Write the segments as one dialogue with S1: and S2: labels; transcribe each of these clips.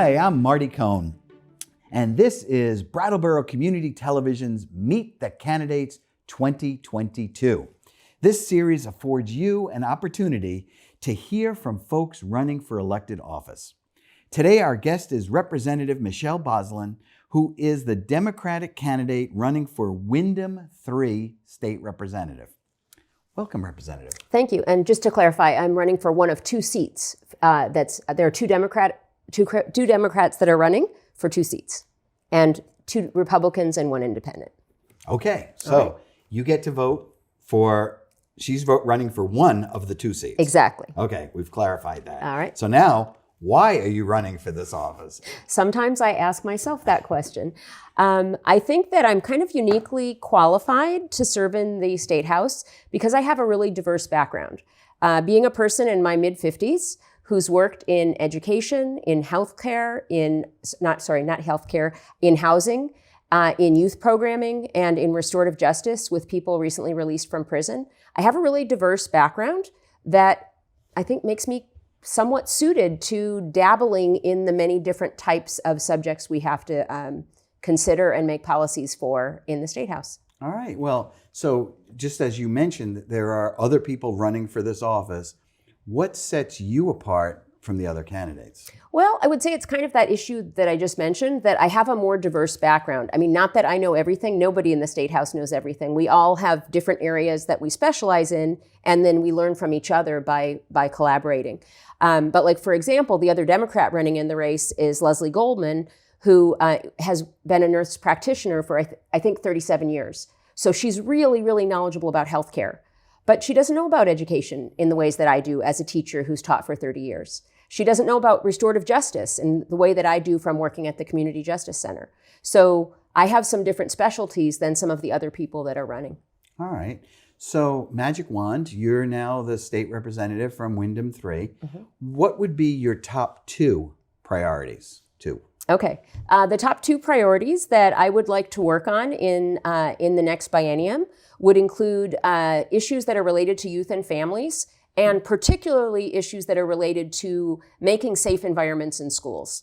S1: Hi, I'm Marty Cohn, and this is Brattleboro Community Television's Meet the Candidates 2022. This series affords you an opportunity to hear from folks running for elected office. Today, our guest is Representative Michelle Bos-Lun, who is the Democratic candidate running for Windham 3 State Representative. Welcome, Representative.
S2: Thank you. And just to clarify, I'm running for one of two seats. There are two Democrats that are running for two seats, and two Republicans and one independent.
S1: Okay, so you get to vote for, she's running for one of the two seats.
S2: Exactly.
S1: Okay, we've clarified that.
S2: All right.
S1: So now, why are you running for this office?
S2: Sometimes I ask myself that question. I think that I'm kind of uniquely qualified to serve in the State House because I have a really diverse background. Being a person in my mid-50s who's worked in education, in healthcare, in housing, in youth programming, and in restorative justice with people recently released from prison. I have a really diverse background that I think makes me somewhat suited to dabbling in the many different types of subjects we have to consider and make policies for in the State House.
S1: All right. Well, so just as you mentioned, there are other people running for this office. What sets you apart from the other candidates?
S2: Well, I would say it's kind of that issue that I just mentioned, that I have a more diverse background. I mean, not that I know everything. Nobody in the State House knows everything. We all have different areas that we specialize in, and then we learn from each other by collaborating. But like, for example, the other Democrat running in the race is Leslie Goldman, who has been a nurse practitioner for, I think, 37 years. So she's really, really knowledgeable about healthcare. But she doesn't know about education in the ways that I do as a teacher who's taught for 30 years. She doesn't know about restorative justice in the way that I do from working at the Community Justice Center. So I have some different specialties than some of the other people that are running.
S1: All right. So magic wand, you're now the state representative from Windham 3. Mm-hmm. What would be your top two priorities?
S2: Okay. The top two priorities that I would like to work on in the next biennium would include issues that are related to youth and families, and particularly issues that are related to making safe environments in schools.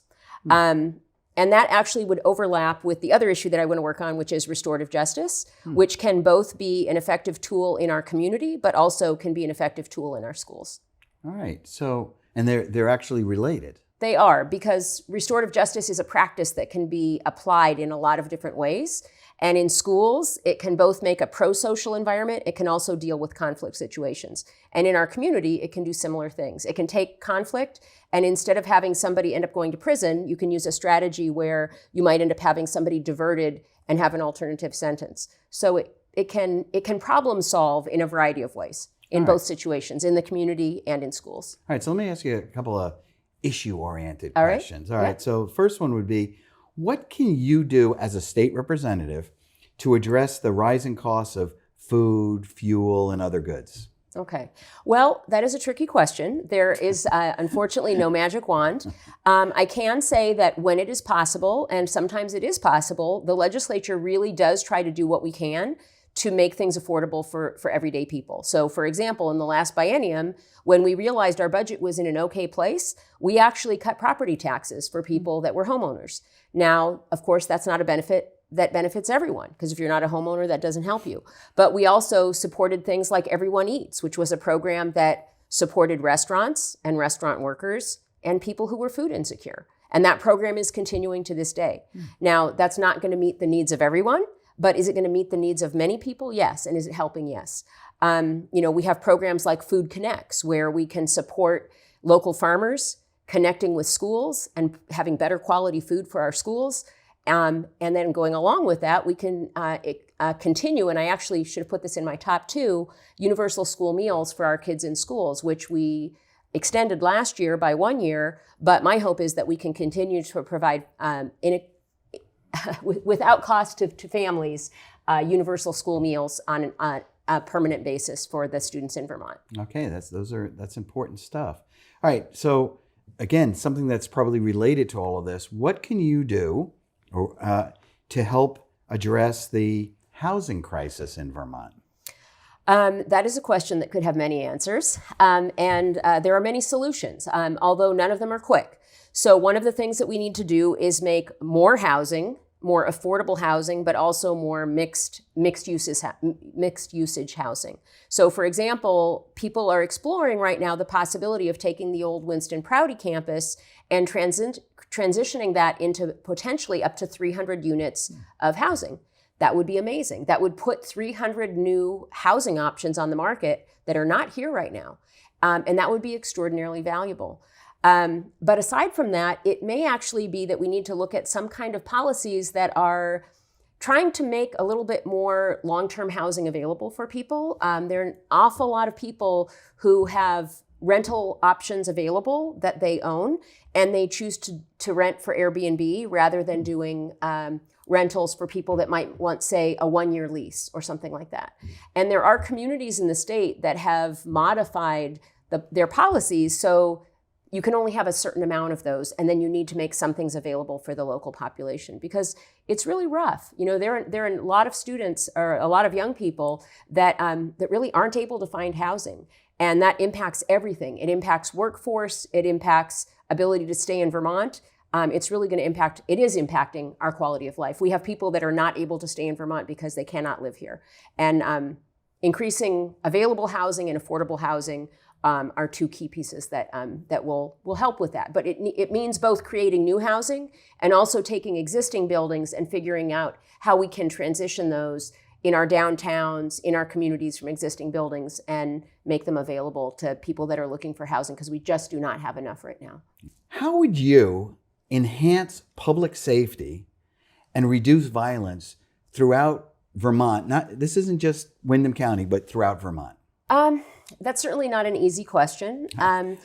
S2: And that actually would overlap with the other issue that I want to work on, which is restorative justice, which can both be an effective tool in our community, but also can be an effective tool in our schools.
S1: All right. So, and they're actually related.
S2: They are, because restorative justice is a practice that can be applied in a lot of different ways. And in schools, it can both make a pro-social environment. It can also deal with conflict situations. And in our community, it can do similar things. It can take conflict, and instead of having somebody end up going to prison, you can use a strategy where you might end up having somebody diverted and have an alternative sentence. So it can problem solve in a variety of ways in both situations, in the community and in schools.
S1: All right, so let me ask you a couple of issue-oriented questions. All right, so first one would be, what can you do as a state representative to address the rising costs of food, fuel, and other goods?
S2: Okay. Well, that is a tricky question. There is unfortunately no magic wand. I can say that when it is possible, and sometimes it is possible, the legislature really does try to do what we can to make things affordable for everyday people. So for example, in the last biennium, when we realized our budget was in an okay place, we actually cut property taxes for people that were homeowners. Now, of course, that's not a benefit that benefits everyone, because if you're not a homeowner, that doesn't help you. But we also supported things like Everyone Eats, which was a program that supported restaurants and restaurant workers and people who were food insecure. And that program is continuing to this day. Now, that's not going to meet the needs of everyone, but is it going to meet the needs of many people? Yes. And is it helping? Yes. We have programs like Food Connects, where we can support local farmers connecting with schools and having better quality food for our schools. And then going along with that, we can continue, and I actually should have put this in my top two, universal school meals for our kids in schools, which we extended last year by 1 year. But my hope is that we can continue to provide without cost to families, universal school meals on a permanent basis for the students in Vermont.
S1: Okay, that's important stuff. All right, so again, something that's probably related to all of this. What can you do to help address the housing crisis in Vermont?
S2: That is a question that could have many answers, and there are many solutions, although none of them are quick. So one of the things that we need to do is make more housing, more affordable housing, but also more mixed usage housing. So for example, people are exploring right now the possibility of taking the old Winston Prouty campus and transitioning that into potentially up to 300 units of housing. That would be amazing. That would put 300 new housing options on the market that are not here right now. And that would be extraordinarily valuable. But aside from that, it may actually be that we need to look at some kind of policies that are trying to make a little bit more long-term housing available for people. There are an awful lot of people who have rental options available that they own, and they choose to rent for Airbnb rather than doing rentals for people that might want, say, a one-year lease or something like that. And there are communities in the state that have modified their policies so you can only have a certain amount of those, and then you need to make some things available for the local population because it's really rough. You know, there are a lot of students or a lot of young people that really aren't able to find housing, and that impacts everything. It impacts workforce. It impacts ability to stay in Vermont. It's really going to impact. It is impacting our quality of life. We have people that are not able to stay in Vermont because they cannot live here, and increasing available housing and affordable housing are two key pieces that will help with that. But it means both creating new housing and also taking existing buildings and figuring out how we can transition those in our downtowns, in our communities from existing buildings and make them available to people that are looking for housing because we just do not have enough right now.
S1: How would you enhance public safety and reduce violence throughout Vermont? This isn't just Windham County, but throughout Vermont.
S2: That's certainly not an easy question. I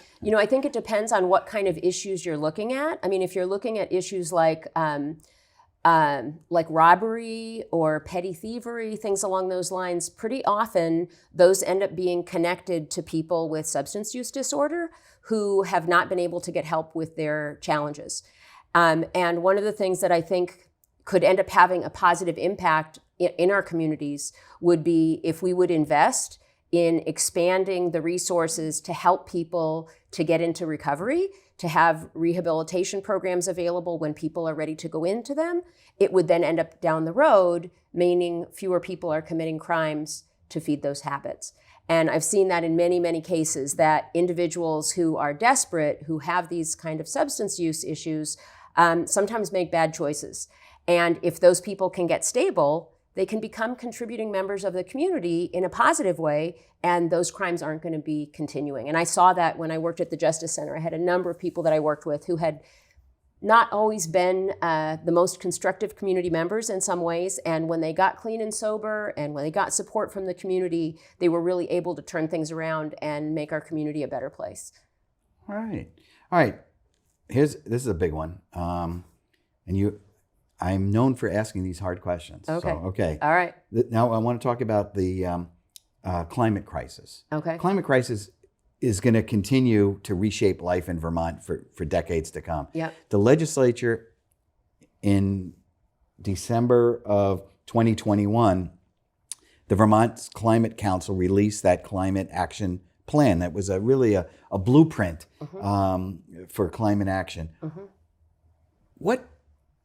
S2: think it depends on what kind of issues you're looking at. I mean, if you're looking at issues like robbery or petty thievery, things along those lines, pretty often those end up being connected to people with substance use disorder who have not been able to get help with their challenges. And one of the things that I think could end up having a positive impact in our communities would be if we would invest in expanding the resources to help people to get into recovery, to have rehabilitation programs available when people are ready to go into them. It would then end up down the road, meaning fewer people are committing crimes to feed those habits. And I've seen that in many, many cases, that individuals who are desperate, who have these kind of substance use issues, sometimes make bad choices. And if those people can get stable, they can become contributing members of the community in a positive way, and those crimes aren't going to be continuing. And I saw that when I worked at the Justice Center. I had a number of people that I worked with who had not always been the most constructive community members in some ways, and when they got clean and sober, and when they got support from the community, they were really able to turn things around and make our community a better place.
S1: All right. This is a big one, I'm known for asking these hard questions.
S2: Okay. All right.
S1: Now I want to talk about the climate crisis.
S2: Okay.
S1: Climate crisis is going to continue to reshape life in Vermont for decades to come.
S2: Yeah.
S1: The legislature in December of 2021, the Vermont Climate Council released that climate action plan. That was really a blueprint for climate action.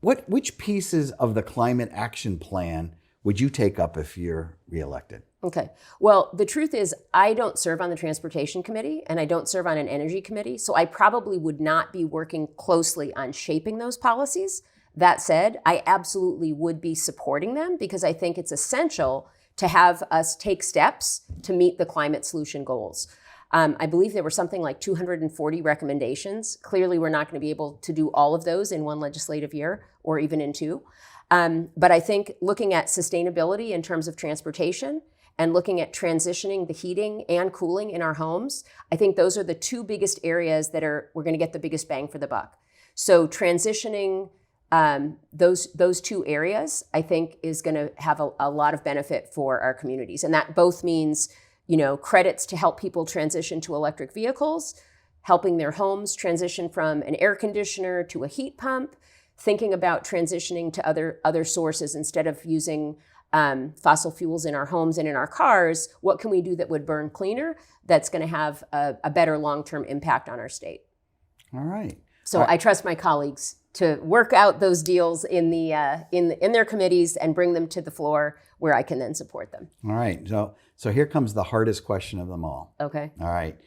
S1: Which pieces of the climate action plan would you take up if you're reelected?
S2: Okay. Well, the truth is I don't serve on the Transportation Committee and I don't serve on an Energy Committee, so I probably would not be working closely on shaping those policies. That said, I absolutely would be supporting them because I think it's essential to have us take steps to meet the climate solution goals. I believe there were something like 240 recommendations. Clearly, we're not going to be able to do all of those in one legislative year or even in two. But I think looking at sustainability in terms of transportation and looking at transitioning the heating and cooling in our homes, I think those are the two biggest areas that we're going to get the biggest bang for the buck. So transitioning those two areas, I think, is going to have a lot of benefit for our communities. And that both means credits to help people transition to electric vehicles, helping their homes transition from an air conditioner to a heat pump, thinking about transitioning to other sources instead of using fossil fuels in our homes and in our cars. What can we do that would burn cleaner that's going to have a better long-term impact on our state?
S1: All right.
S2: So I trust my colleagues to work out those deals in their committees and bring them to the floor where I can then support them.
S1: All right. So here comes the hardest question of them all.
S2: Okay.
S1: All right.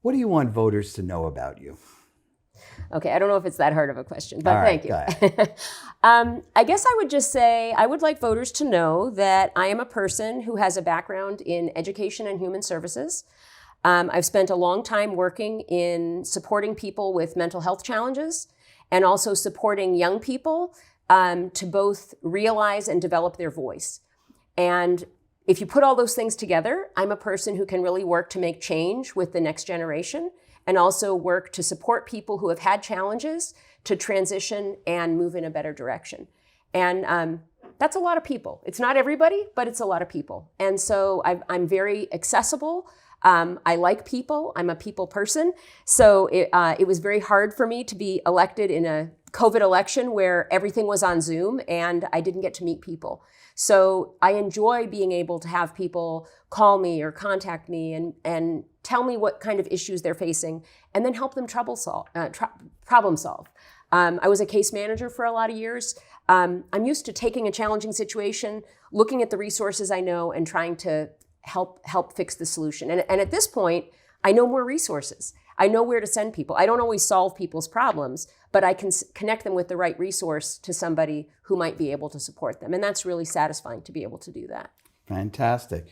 S1: What do you want voters to know about you?
S2: Okay, I don't know if it's that hard of a question, but
S1: right,
S2: thank you. I guess I would just say I would like voters to know that I am a person who has a background in education and human services. I've spent a long time working in supporting people with mental health challenges and also supporting young people to both realize and develop their voice. And if you put all those things together, I'm a person who can really work to make change with the next generation and also work to support people who have had challenges to transition and move in a better direction. And that's a lot of people. It's not everybody, but it's a lot of people. And so I'm very accessible. I like people. I'm a people person. So it was very hard for me to be elected in a COVID election where everything was on Zoom and I didn't get to meet people. So I enjoy being able to have people call me or contact me and tell me what kind of issues they're facing and then help them problem solve. I was a case manager for a lot of years. I'm used to taking a challenging situation, looking at the resources I know and trying to help fix the solution. And at this point, I know more resources. I know where to send people. I don't always solve people's problems, but I can connect them with the right resource to somebody who might be able to support them. And that's really satisfying to be able to do that.
S1: Fantastic.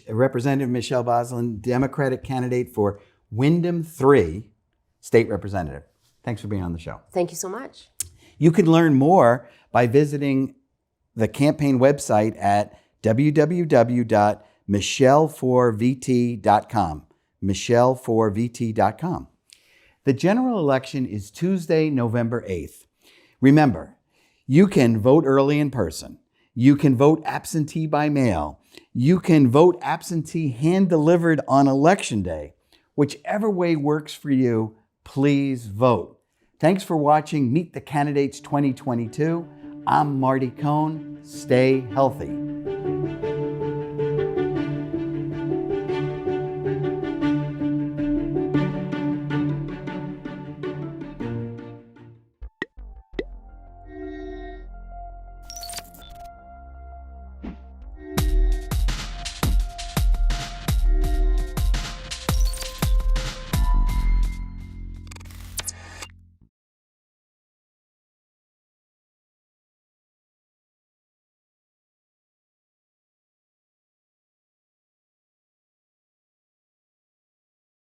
S1: Representative Michelle Bos-Lun, Democratic candidate for Windham 3 State Representative. Thanks for being on the show.
S2: Thank you so much.
S1: You can learn more by visiting the campaign website at www.michelleforvt.com. michelleforvt.com. The general election is Tuesday, November 8th. Remember, you can vote early in person. You can vote absentee by mail. You can vote absentee hand-delivered on Election Day. Whichever way works for you, please vote. Thanks for watching Meet the Candidates 2022. I'm Marty Cohn. Stay healthy.